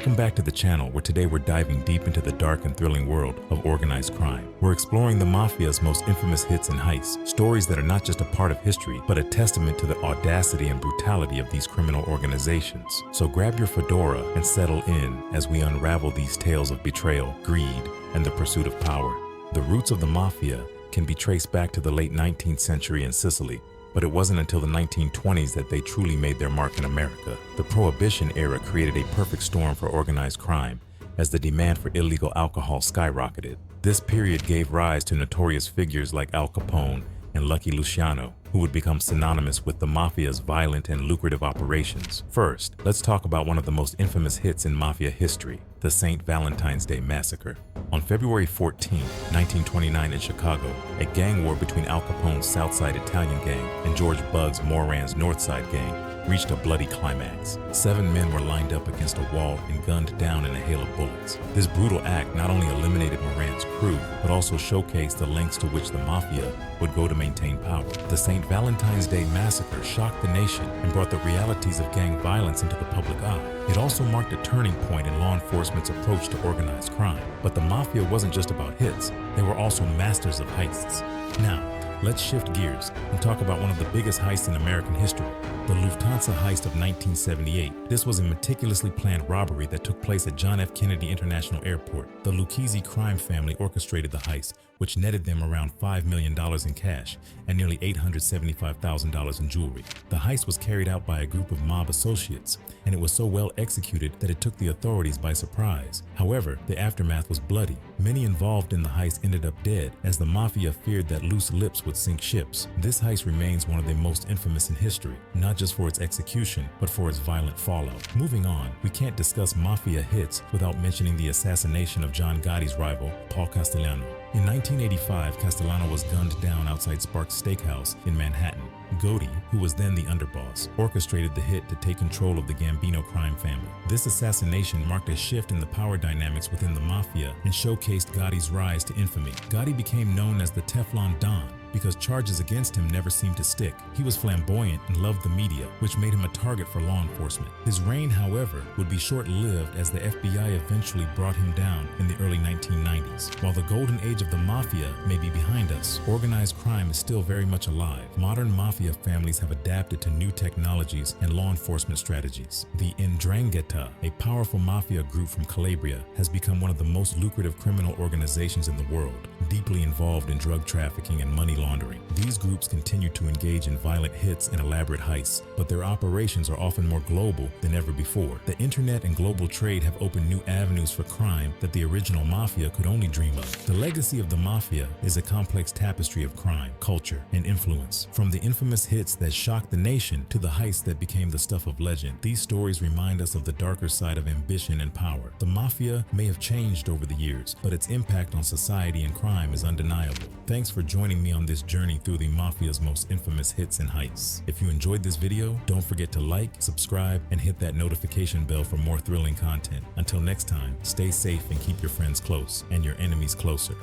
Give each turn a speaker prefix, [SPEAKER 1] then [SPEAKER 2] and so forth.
[SPEAKER 1] Welcome back to the channel, where today we're diving deep into the dark and thrilling world of organized crime. We're exploring the Mafia's most infamous hits and heists, stories that are not just a part of history, but a testament to the audacity and brutality of these criminal organizations. So grab your fedora and settle in as we unravel these tales of betrayal, greed, and the pursuit of power. The roots of the Mafia can be traced back to the late 19th century in Sicily, but it wasn't until the 1920s that they truly made their mark in America. The Prohibition era created a perfect storm for organized crime, as the demand for illegal alcohol skyrocketed. This period gave rise to notorious figures like Al Capone and Lucky Luciano, who would become synonymous with the Mafia's violent and lucrative operations. First, let's talk about one of the most infamous hits in Mafia history, the St. Valentine's Day Massacre. On February 14, 1929 in Chicago, a gang war between Al Capone's Southside Italian gang and George Bugs Moran's Northside gang reached a bloody climax. 7 men were lined up against a wall and gunned down in a hail of bullets. This brutal act not only eliminated Moran's crew, but also showcased the lengths to which the Mafia would go to maintain power. The St. Valentine's Day Massacre shocked the nation and brought the realities of gang violence into the public eye. It also marked a turning point in law enforcement's approach to organized crime. But the Mafia wasn't just about hits, they were also masters of heists. Now, let's shift gears and talk about one of the biggest heists in American history, the Lufthansa heist of 1978. This was a meticulously planned robbery that took place at John F. Kennedy International Airport. The Lucchese crime family orchestrated the heist, which netted them around $5 million in cash and nearly $875,000 in jewelry. The heist was carried out by a group of mob associates, and it was so well executed that it took the authorities by surprise. However, the aftermath was bloody. Many involved in the heist ended up dead, as the Mafia feared that loose lips would sink ships. This heist remains one of the most infamous in history, not just for its execution, but for its violent fallout. Moving on, we can't discuss Mafia hits without mentioning the assassination of John Gotti's rival, Paul Castellano. In 1985, Castellano was gunned down outside Sparks Steakhouse in Manhattan. Gotti, who was then the underboss, orchestrated the hit to take control of the Gambino crime family. This assassination marked a shift in the power dynamics within the Mafia and showcased Gotti's rise to infamy. Gotti became known as the Teflon Don because charges against him never seemed to stick. He was flamboyant and loved the media, which made him a target for law enforcement. His reign, however, would be short-lived, as the FBI eventually brought him down in the early 1990s. While the golden age of the Mafia may be behind us, organized crime is still very much alive. Modern Mafia families have adapted to new technologies and law enforcement strategies. The 'Ndrangheta, a powerful Mafia group from Calabria, has become one of the most lucrative criminal organizations in the world, deeply involved in drug trafficking and money laundering. These groups continue to engage in violent hits and elaborate heists, but their operations are often more global than ever before. The internet and global trade have opened new avenues for crime that the original Mafia could only dream of. The legacy of the Mafia is a complex tapestry of crime, culture, and influence. From the infamous hits that shocked the nation to the heists that became the stuff of legend, these stories remind us of the darker side of ambition and power. The Mafia may have changed over the years, but its impact on society and crime is undeniable. Thanks for joining me on this journey through the Mafia's most infamous hits and heists. If you enjoyed this video, don't forget to like, subscribe, and hit that notification bell for more thrilling content. Until next time, stay safe and keep your friends close and your enemies closer.